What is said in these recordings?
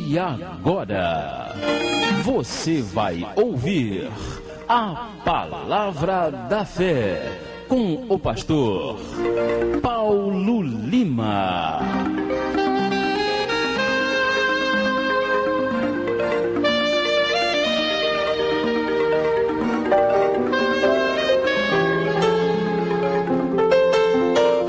E agora, você vai ouvir a Palavra da Fé com o pastor Paulo Lima.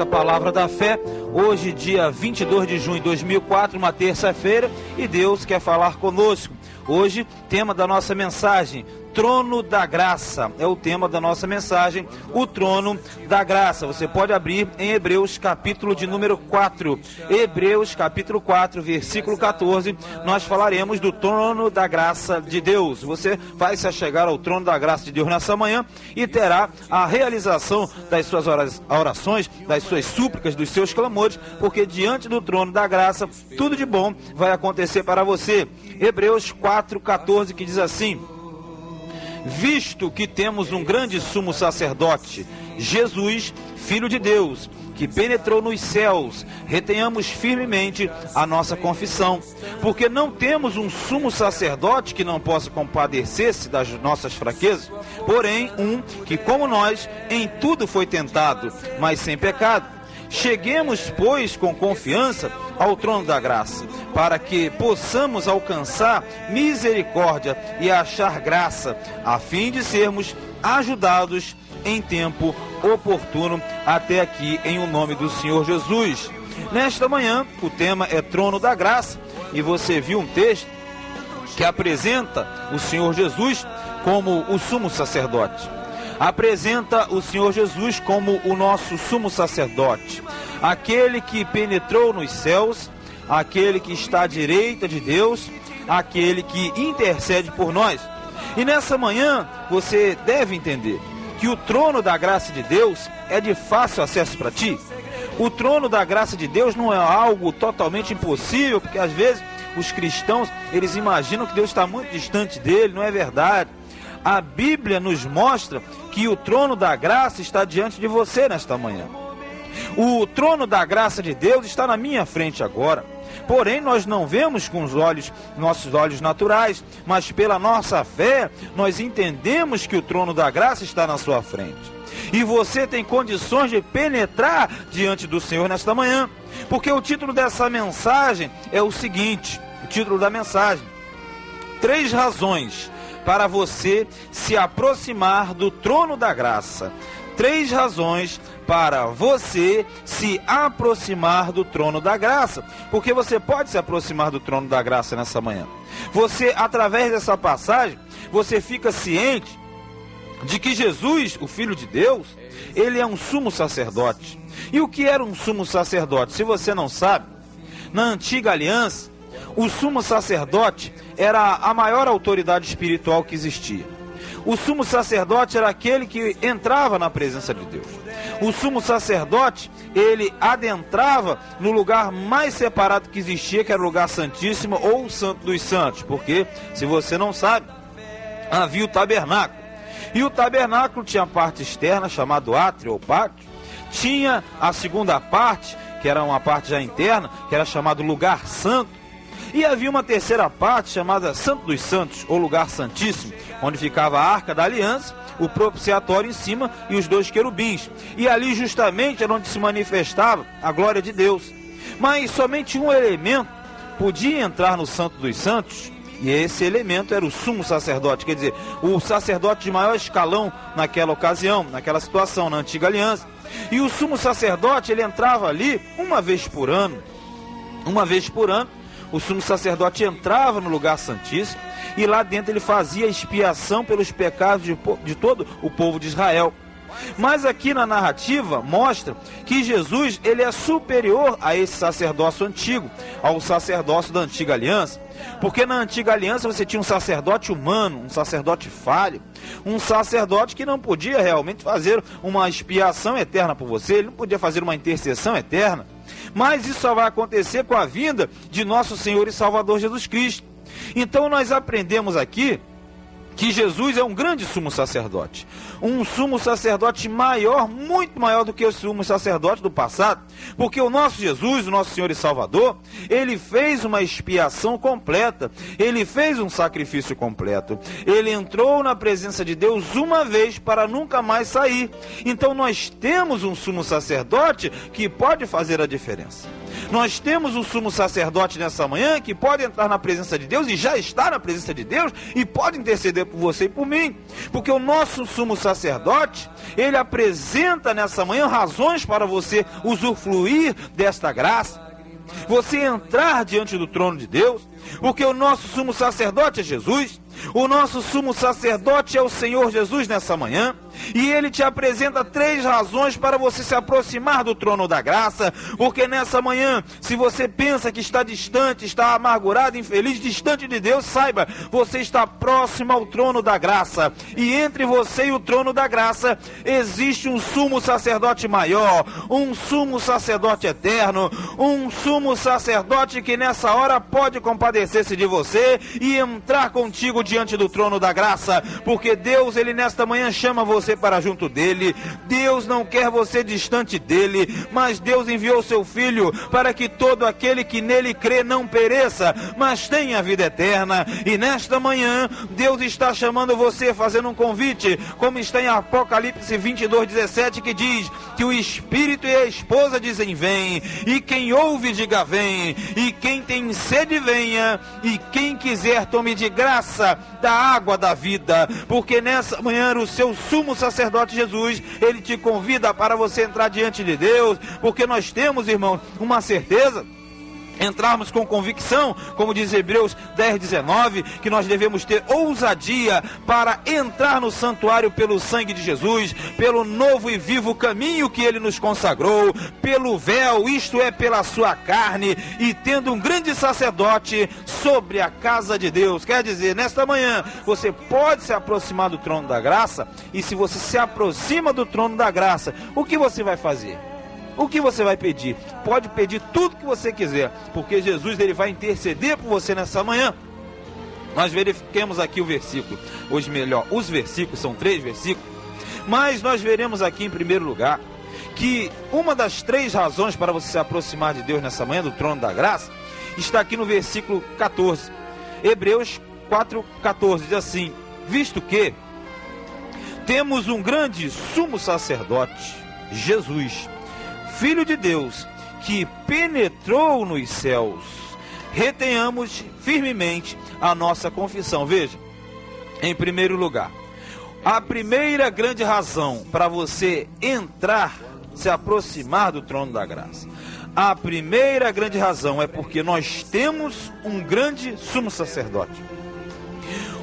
A Palavra da Fé, hoje dia 22 de junho de 2004, uma terça-feira, e Deus quer falar conosco. Hoje, tema da nossa mensagem, Trono da Graça, é o tema da nossa mensagem, o Trono da Graça. Você pode abrir em Hebreus capítulo de número 4, Hebreus capítulo 4, versículo 14, nós falaremos do Trono da Graça de Deus. Você vai se achegar ao Trono da Graça de Deus nessa manhã e terá a realização das suas orações, das suas súplicas, dos seus clamores, porque diante do Trono da Graça, tudo de bom vai acontecer para você. Hebreus 4, 14, que diz assim: visto que temos um grande sumo sacerdote, Jesus, Filho de Deus, que penetrou nos céus, retenhamos firmemente a nossa confissão, porque não temos um sumo sacerdote que não possa compadecer-se das nossas fraquezas, porém um que, como nós, em tudo foi tentado, mas sem pecado. Cheguemos, pois, com confiança ao trono da graça, para que possamos alcançar misericórdia e achar graça, a fim de sermos ajudados em tempo oportuno. Até aqui, em o nome do Senhor Jesus. Nesta manhã, o tema é Trono da Graça, e você viu um texto que apresenta o Senhor Jesus como o sumo sacerdote. Apresenta o Senhor Jesus como o nosso sumo sacerdote, aquele que penetrou nos céus, aquele que está à direita de Deus, aquele que intercede por nós. E nessa manhã você deve entender que o trono da graça de Deus é de fácil acesso para ti. O trono da graça de Deus não é algo totalmente impossível, porque às vezes os cristãos, eles imaginam que Deus está muito distante dele. Não é verdade. A Bíblia nos mostra que o trono da graça está diante de você nesta manhã. O trono da graça de Deus está na minha frente agora. Porém, nós não vemos com os nossos olhos naturais, mas pela nossa fé, nós entendemos que o trono da graça está na sua frente. E você tem condições de penetrar diante do Senhor nesta manhã. Porque o título dessa mensagem é o seguinte, o título da mensagem: 3 razões para você se aproximar do trono da graça. 3 razões para você se aproximar do trono da graça. Porque você pode se aproximar do trono da graça nessa manhã. Você, através dessa passagem, você fica ciente de que Jesus, o Filho de Deus, ele é um sumo sacerdote. E o que era um sumo sacerdote? Se você não sabe, na antiga aliança, o sumo sacerdote era a maior autoridade espiritual que existia. O sumo sacerdote era aquele que entrava na presença de Deus. O sumo sacerdote, ele adentrava no lugar mais separado que existia, que era o lugar santíssimo ou o santo dos santos. Porque, se você não sabe, havia o tabernáculo. E o tabernáculo tinha a parte externa, chamado átrio ou pátio. Tinha a segunda parte, que era uma parte já interna, que era chamado lugar santo. E havia uma terceira parte chamada Santo dos Santos, ou Lugar Santíssimo, onde ficava a Arca da Aliança, o propiciatório em cima e os 2 querubins. E ali justamente era onde se manifestava a glória de Deus. Mas somente um elemento podia entrar no Santo dos Santos, e esse elemento era o sumo sacerdote, quer dizer, o sacerdote de maior escalão naquela ocasião, naquela situação, na antiga aliança. E o sumo sacerdote, ele entrava ali uma vez por ano. Uma vez por ano, o sumo sacerdote entrava no lugar santíssimo e lá dentro ele fazia expiação pelos pecados de todo o povo de Israel. Mas aqui na narrativa mostra que Jesus, ele é superior a esse sacerdócio antigo, ao sacerdócio da antiga aliança. Porque na antiga aliança você tinha um sacerdote humano, um sacerdote falho, um sacerdote que não podia realmente fazer uma expiação eterna por você, ele não podia fazer uma intercessão eterna. Mas isso só vai acontecer com a vinda de nosso Senhor e Salvador Jesus Cristo. Então nós aprendemos aqui que Jesus é um grande sumo sacerdote, um sumo sacerdote maior, muito maior do que o sumo sacerdote do passado, porque o nosso Jesus, o nosso Senhor e Salvador, ele fez uma expiação completa, ele fez um sacrifício completo, ele entrou na presença de Deus uma vez para nunca mais sair. Então nós temos um sumo sacerdote que pode fazer a diferença. Nós temos um sumo sacerdote nessa manhã que pode entrar na presença de Deus e já está na presença de Deus e pode interceder por você e por mim, porque o nosso sumo sacerdote, ele apresenta nessa manhã razões para você usufruir desta graça, você entrar diante do trono de Deus, porque o nosso sumo sacerdote é Jesus, o nosso sumo sacerdote é o Senhor Jesus nessa manhã, e ele te apresenta 3 razões para você se aproximar do trono da graça, porque nessa manhã, se você pensa que está distante, está amargurado, infeliz, distante de Deus, saiba, você está próximo ao trono da graça, e entre você e o trono da graça, existe um sumo sacerdote maior, um sumo sacerdote eterno, um sumo sacerdote que nessa hora pode compadecer-se de você e entrar contigo diante do trono da graça, porque Deus, ele nesta manhã chama você para junto dele. Deus não quer você distante dele, mas Deus enviou seu Filho para que todo aquele que nele crê não pereça, mas tenha a vida eterna. E nesta manhã, Deus está chamando você, fazendo um convite, como está em Apocalipse 22:17, que diz que o Espírito e a esposa dizem vem, e quem ouve diga vem, e quem tem sede venha, e quem quiser tome de graça da água da vida, porque nessa manhã o seu sumo sacerdote Jesus, ele te convida para você entrar diante de Deus, porque nós temos, irmãos, uma certeza, entrarmos com convicção, como diz Hebreus 10:19, que nós devemos ter ousadia para entrar no santuário pelo sangue de Jesus, pelo novo e vivo caminho que ele nos consagrou, pelo véu, isto é, pela sua carne, e tendo um grande sacerdote sobre a casa de Deus. Quer dizer, nesta manhã, você pode se aproximar do trono da graça, e se você se aproxima do trono da graça, o que você vai fazer? O que você vai pedir? Pode pedir tudo que você quiser, porque Jesus, ele vai interceder por você nessa manhã. Nós verifiquemos aqui o versículo, hoje melhor, os versículos, são 3 versículos, mas nós veremos aqui em primeiro lugar, que uma das 3 razões para você se aproximar de Deus nessa manhã, do trono da graça, está aqui no versículo 14, Hebreus 4:14, diz assim: visto que temos um grande sumo sacerdote, Jesus, Filho de Deus, que penetrou nos céus, retenhamos firmemente a nossa confissão. Veja, em primeiro lugar, a primeira grande razão para você entrar, se aproximar do trono da graça, a primeira grande razão é porque nós temos um grande sumo sacerdote.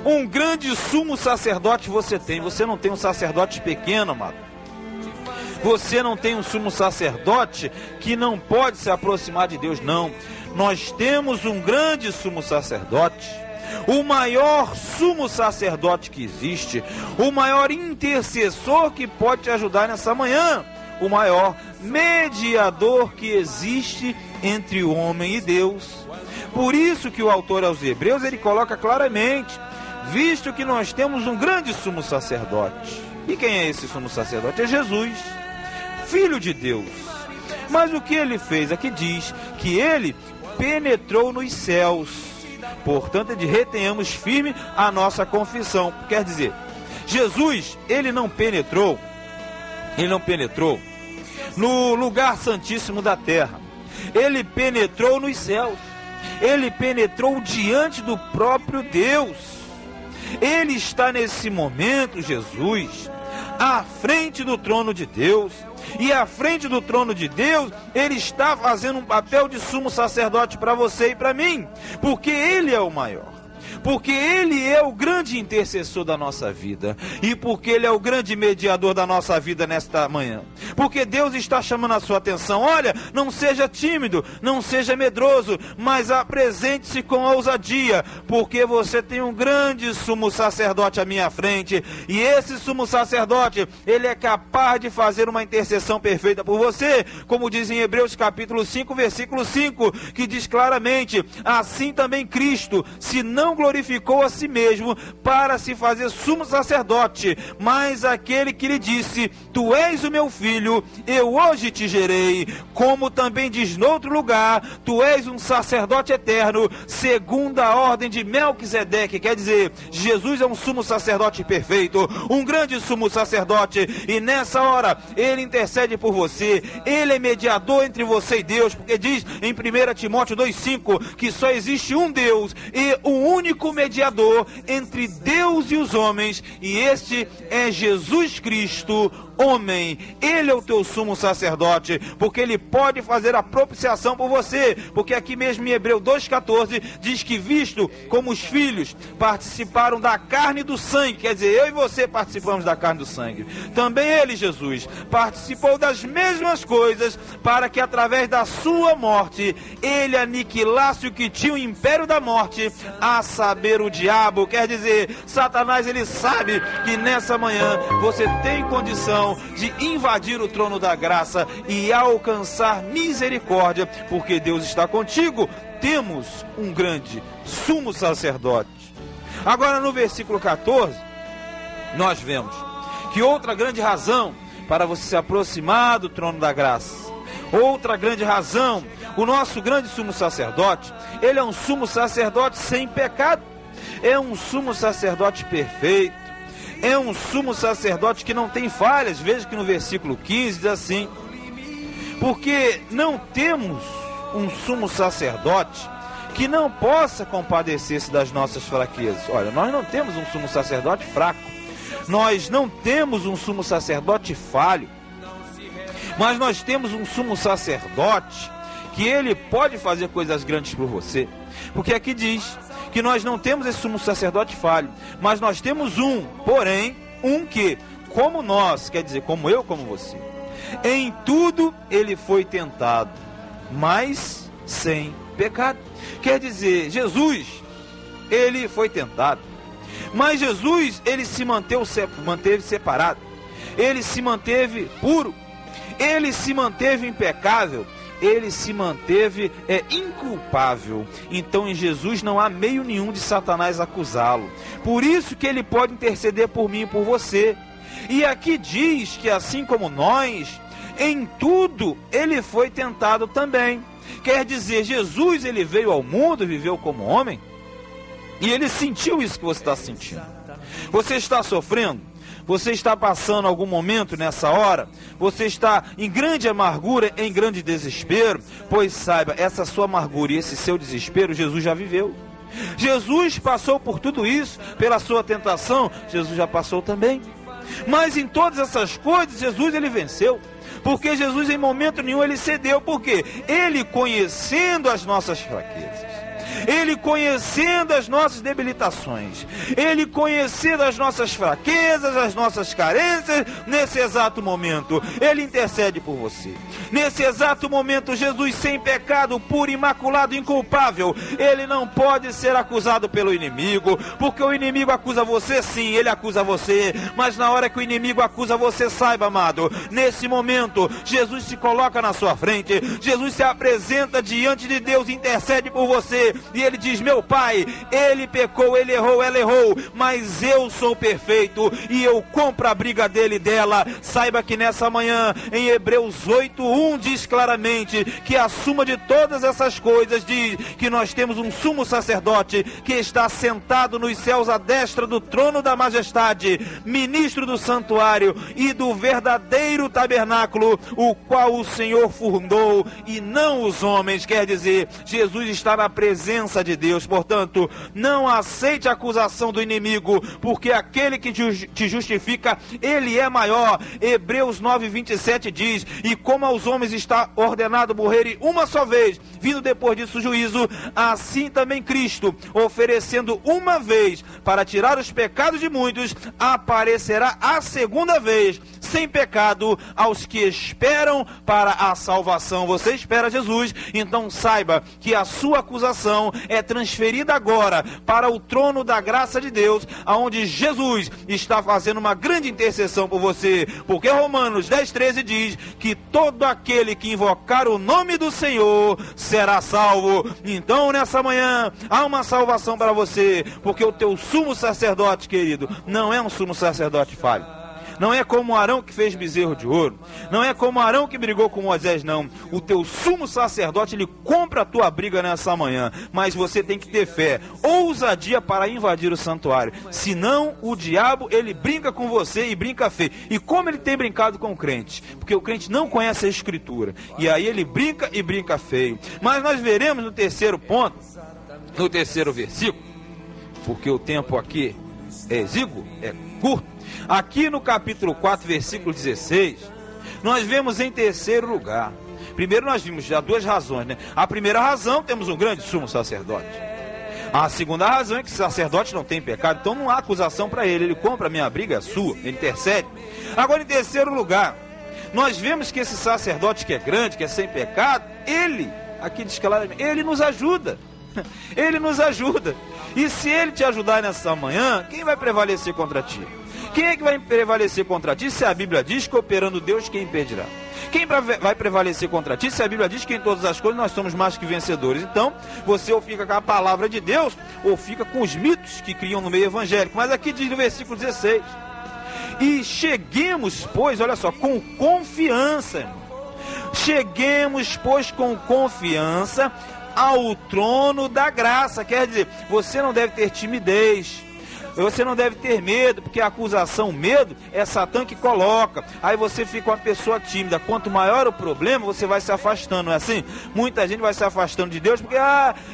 Um grande sumo sacerdote você tem, você não tem um sacerdote pequeno, amado. Você não tem um sumo sacerdote que não pode se aproximar de Deus, não. Nós temos um grande sumo sacerdote, o maior sumo sacerdote que existe, o maior intercessor que pode te ajudar nessa manhã, o maior mediador que existe entre o homem e Deus. Por isso que o autor aos Hebreus, ele coloca claramente, visto que nós temos um grande sumo sacerdote. E quem é esse sumo sacerdote? É Jesus, Filho de Deus. Mas o que ele fez? Aqui diz que ele penetrou nos céus. Portanto, é de retenhamos firme a nossa confissão. Quer dizer, Jesus, ele não penetrou no lugar santíssimo da terra. Ele penetrou nos céus. Ele penetrou diante do próprio Deus. Ele está nesse momento, Jesus, à frente do trono de Deus. E à frente do trono de Deus, ele está fazendo um papel de sumo sacerdote para você e para mim, porque ele é o maior, porque ele é o grande intercessor da nossa vida, e porque ele é o grande mediador da nossa vida nesta manhã, porque Deus está chamando a sua atenção. Olha, não seja tímido, não seja medroso, mas apresente-se com ousadia, porque você tem um grande sumo sacerdote à minha frente, e esse sumo sacerdote, ele é capaz de fazer uma intercessão perfeita por você, como diz em Hebreus capítulo 5, versículo 5, que diz claramente, assim também Cristo, se não glorificou a si mesmo para se fazer sumo sacerdote, mas aquele que lhe disse: tu és o meu filho, eu hoje te gerei. Como também diz noutro lugar: tu és um sacerdote eterno, segundo a ordem de Melquisedeque. Quer dizer, Jesus é um sumo sacerdote perfeito, um grande sumo sacerdote, e nessa hora ele intercede por você. Ele é mediador entre você e Deus, porque diz em 1 Timóteo 2,5 que só existe um Deus e um único mediador entre Deus e os homens, e este é Jesus Cristo, homem. Ele é o teu sumo sacerdote, porque ele pode fazer a propiciação por você, porque aqui mesmo em Hebreus 2,14 diz que, visto como os filhos participaram da carne e do sangue, quer dizer, eu e você participamos da carne e do sangue, também ele, Jesus, participou das mesmas coisas, para que através da sua morte ele aniquilasse o que tinha o império da morte, a saber, o diabo. Quer dizer, Satanás, ele sabe que nessa manhã você tem condição de invadir o trono da graça e alcançar misericórdia, porque Deus está contigo. Temos um grande sumo sacerdote. Agora, no versículo 14, nós vemos que outra grande razão para você se aproximar do trono da graça, outra grande razão, o nosso grande sumo sacerdote, ele é um sumo sacerdote sem pecado, é um sumo sacerdote perfeito, é um sumo sacerdote que não tem falhas. Veja que no versículo 15 diz assim: porque não temos um sumo sacerdote que não possa compadecer-se das nossas fraquezas. Olha, nós não temos um sumo sacerdote fraco, nós não temos um sumo sacerdote falho, mas nós temos um sumo sacerdote que ele pode fazer coisas grandes por você, porque aqui diz que nós não temos esse sumo sacerdote falho, mas nós temos um, porém, um que, como nós, quer dizer, como eu, como você, em tudo ele foi tentado, mas sem pecado. Quer dizer, Jesus, ele foi tentado, mas Jesus, ele se manteve separado, ele se manteve puro, ele se manteve impecável, ele se manteve inculpável. Então em Jesus não há meio nenhum de Satanás acusá-lo. Por isso que ele pode interceder por mim e por você. E aqui diz que assim como nós, em tudo ele foi tentado também. Quer dizer, Jesus, ele veio ao mundo, viveu como homem, e ele sentiu isso que você está sentindo. Você está sofrendo? Você está passando algum momento nessa hora? Você está em grande amargura, em grande desespero? Pois saiba, essa sua amargura e esse seu desespero, Jesus já viveu. Jesus passou por tudo isso, pela sua tentação, Jesus já passou também. Mas em todas essas coisas, Jesus, ele venceu. Porque Jesus em momento nenhum ele cedeu. Por quê? Ele conhecendo as nossas fraquezas, ele conhecendo as nossas debilitações, ele conhecendo as nossas fraquezas, as nossas carências, nesse exato momento, ele intercede por você. Nesse exato momento, Jesus sem pecado, puro, imaculado, inculpável, ele não pode ser acusado pelo inimigo, porque o inimigo acusa você, sim, ele acusa você, mas na hora que o inimigo acusa você, saiba, amado, nesse momento, Jesus se coloca na sua frente, Jesus se apresenta diante de Deus, intercede por você, e ele diz: meu Pai, ele pecou, ele errou, ela errou, mas eu sou perfeito, e eu compro a briga dele e dela. Saiba que nessa manhã, em Hebreus 8:1 diz claramente que a suma de todas essas coisas diz que nós temos um sumo sacerdote que está sentado nos céus à destra do trono da majestade, ministro do santuário e do verdadeiro tabernáculo, o qual o Senhor fundou e não os homens. Quer dizer, Jesus está na presença de Deus. Portanto, não aceite a acusação do inimigo, porque aquele que te justifica, ele é maior. Hebreus 9:27 diz: e como aos homens está ordenado morrerem uma só vez, vindo depois disso o juízo, assim também Cristo, oferecendo uma vez para tirar os pecados de muitos, aparecerá a segunda vez, sem pecado aos que esperam para a salvação. Você espera Jesus, então saiba que a sua acusação é transferida agora para o trono da graça de Deus, aonde Jesus está fazendo uma grande intercessão por você, porque Romanos 10:13 diz que todo aquele que invocar o nome do Senhor será salvo. Então nessa manhã há uma salvação para você, porque o teu sumo sacerdote, querido, não é um sumo sacerdote falho. Não é como Arão que fez bezerro de ouro. Não é como Arão que brigou com Moisés, não. O teu sumo sacerdote, ele compra a tua briga nessa manhã. Mas você tem que ter fé, ousadia para invadir o santuário. Senão, o diabo, ele brinca com você e brinca feio. E como ele tem brincado com o crente? Porque o crente não conhece a Escritura. E aí ele brinca e brinca feio. Mas nós veremos no terceiro ponto, no terceiro versículo, porque o tempo aqui é exíguo, é curto. Aqui no capítulo 4, versículo 16, nós vemos em terceiro lugar. Primeiro nós vimos já duas razões, né? A primeira razão, temos um grande sumo sacerdote. A segunda razão é que o sacerdote não tem pecado, então não há acusação para ele. Ele compra a minha briga, é sua, ele intercede. Agora, em terceiro lugar, nós vemos que esse sacerdote que é grande, que é sem pecado, ele, aqui diz claramente, ele nos ajuda. Ele nos ajuda. E se ele te ajudar nessa manhã, quem vai prevalecer contra ti? Quem é que vai prevalecer contra ti se a Bíblia diz que operando Deus, quem impedirá? Quem vai prevalecer contra ti se a Bíblia diz que em todas as coisas nós somos mais que vencedores? Então, você ou fica com a palavra de Deus, ou fica com os mitos que criam no meio evangélico. Mas aqui diz no versículo 16, e cheguemos, pois, olha só, com confiança, irmão. Cheguemos, pois, com confiança ao trono da graça. Quer dizer, você não deve ter timidez, você não deve ter medo, porque a acusação, medo, é Satã que coloca. Aí você fica uma pessoa tímida. Quanto maior o problema, você vai se afastando, não é assim? Muita gente vai se afastando de Deus, porque,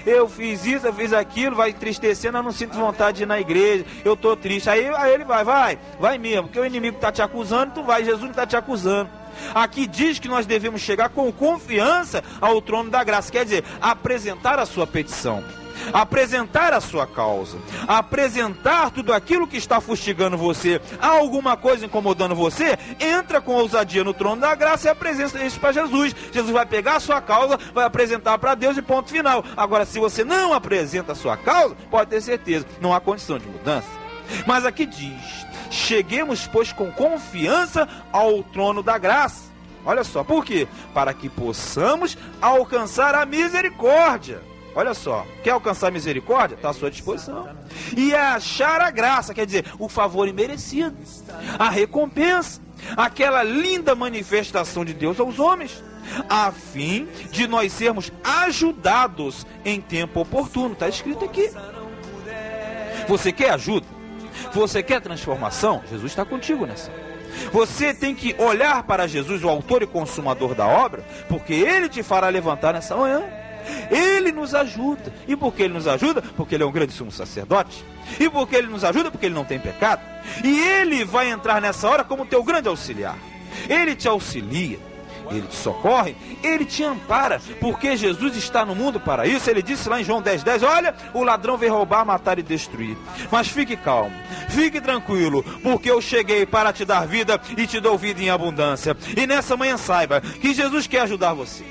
eu fiz isso, eu fiz aquilo, vai entristecendo, eu não sinto vontade de ir na igreja, eu estou triste. Aí ele vai mesmo, porque o inimigo está te acusando, tu vai, Jesus não está te acusando. Aqui diz que nós devemos chegar com confiança ao trono da graça, quer dizer, apresentar a sua petição, apresentar a sua causa, apresentar tudo aquilo que está fustigando você. Há alguma coisa incomodando você? Entra com ousadia no trono da graça e apresenta isso para Jesus. Jesus vai pegar a sua causa, vai apresentar para Deus e ponto final. Agora, se você não apresenta a sua causa, pode ter certeza, não há condição de mudança. Mas aqui diz, cheguemos, pois, com confiança ao trono da graça. Olha só, por quê? Para que possamos alcançar a misericórdia. Olha só, quer alcançar a misericórdia? Está à sua disposição. E achar a graça, quer dizer, o favor imerecido, a recompensa, aquela linda manifestação de Deus aos homens, a fim de nós sermos ajudados em tempo oportuno. Está escrito aqui. Você quer ajuda? Você quer transformação? Jesus está contigo nessa. Você tem que olhar para Jesus, o autor e consumador da obra, porque Ele te fará levantar nessa manhã. Ele nos ajuda. E por que Ele nos ajuda? Porque Ele é um grande sumo sacerdote. E por que Ele nos ajuda? Porque Ele não tem pecado. E Ele vai entrar nessa hora como teu grande auxiliar. Ele te auxilia, Ele te socorre, Ele te ampara, porque Jesus está no mundo para isso. Ele disse lá em João 10:10, olha, o ladrão veio roubar, matar e destruir. Mas fique calmo, fique tranquilo, porque eu cheguei para te dar vida e te dou vida em abundância. E nessa manhã saiba que Jesus quer ajudar você.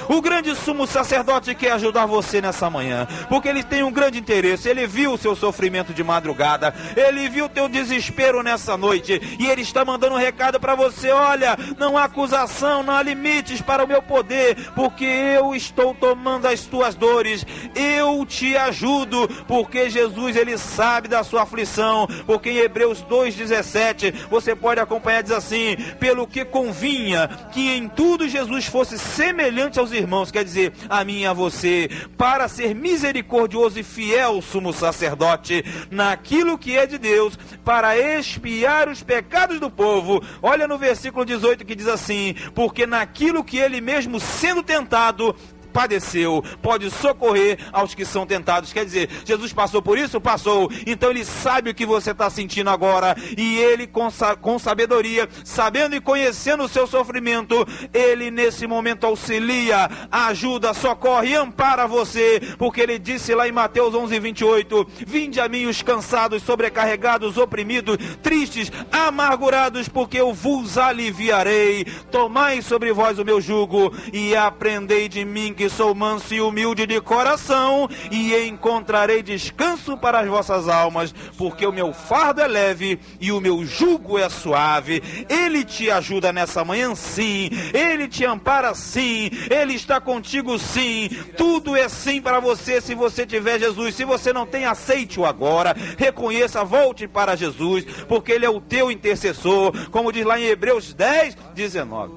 O grande sumo sacerdote quer ajudar você nessa manhã, porque Ele tem um grande interesse. Ele viu o seu sofrimento de madrugada, Ele viu o teu desespero nessa noite, e Ele está mandando um recado para você. Olha, não há acusação, não há limites para o meu poder, porque eu estou tomando as tuas dores, eu te ajudo, porque Jesus, Ele sabe da sua aflição, porque em Hebreus 2:17, você pode acompanhar, diz assim, pelo que convinha que em tudo Jesus fosse semelhante aos irmãos, quer dizer, a mim e a você, para ser misericordioso e fiel sumo sacerdote naquilo que é de Deus, para expiar os pecados do povo. Olha no versículo 18 que diz assim, porque naquilo que Ele mesmo sendo tentado, padeceu, pode socorrer aos que são tentados. Quer dizer, Jesus passou por isso? Passou. Então ele sabe o que você está sentindo agora, e ele com sabedoria, sabendo e conhecendo o seu sofrimento, ele nesse momento auxilia, ajuda, socorre e ampara você, porque ele disse lá em Mateus 11:28, vinde a mim os cansados, sobrecarregados, oprimidos, tristes, amargurados, porque eu vos aliviarei. Tomai sobre vós o meu jugo e aprendei de mim, que sou manso e humilde de coração, e encontrarei descanso para as vossas almas, porque o meu fardo é leve e o meu jugo é suave. Ele te ajuda nessa manhã, sim. Ele te ampara, sim. Ele está contigo, sim. Tudo é sim para você, se você tiver Jesus. Se você não tem, aceite-o agora. Reconheça, volte para Jesus, porque ele é o teu intercessor, como diz lá em Hebreus 10:19.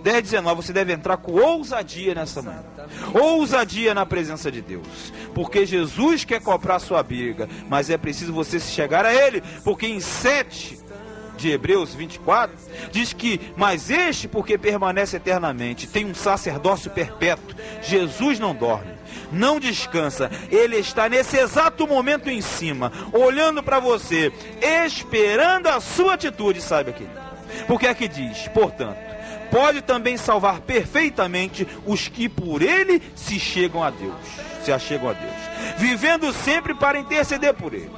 10:19, você deve entrar com ousadia nessa manhã. Ousadia na presença de Deus. Porque Jesus quer comprar sua briga, mas é preciso você se chegar a Ele. Porque em 7 de Hebreus 24, diz que, mas este, porque permanece eternamente, tem um sacerdócio perpétuo. Jesus não dorme, não descansa. Ele está nesse exato momento em cima, olhando para você, esperando a sua atitude, saiba, querido. Porque aqui diz, portanto, pode também salvar perfeitamente os que por ele se achegam a Deus, vivendo sempre para interceder por eles.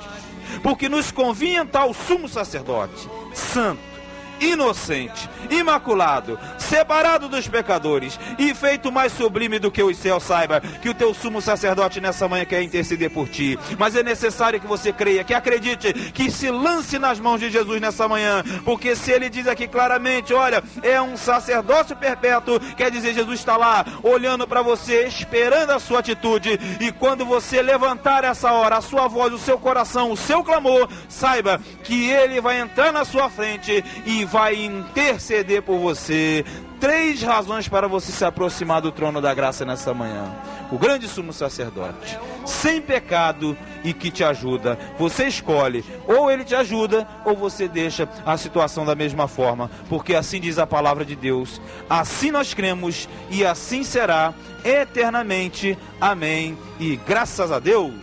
Porque nos convinha tal sumo sacerdote, santo, inocente, imaculado, separado dos pecadores e feito mais sublime do que os céus. Saiba que o teu sumo sacerdote nessa manhã quer interceder por ti, mas é necessário que você creia, que acredite, que se lance nas mãos de Jesus nessa manhã, porque se ele diz aqui claramente, olha, é um sacerdócio perpétuo, quer dizer, Jesus está lá, olhando para você, esperando a sua atitude, e quando você levantar essa hora, a sua voz, o seu coração, o seu clamor, saiba que ele vai entrar na sua frente e vai interceder por você. 3 razões para você se aproximar do trono da graça nessa manhã. O grande sumo sacerdote, sem pecado e que te ajuda. Você escolhe, ou ele te ajuda, ou você deixa a situação da mesma forma, porque assim diz a palavra de Deus. Assim nós cremos e assim será eternamente. Amém. E graças a Deus.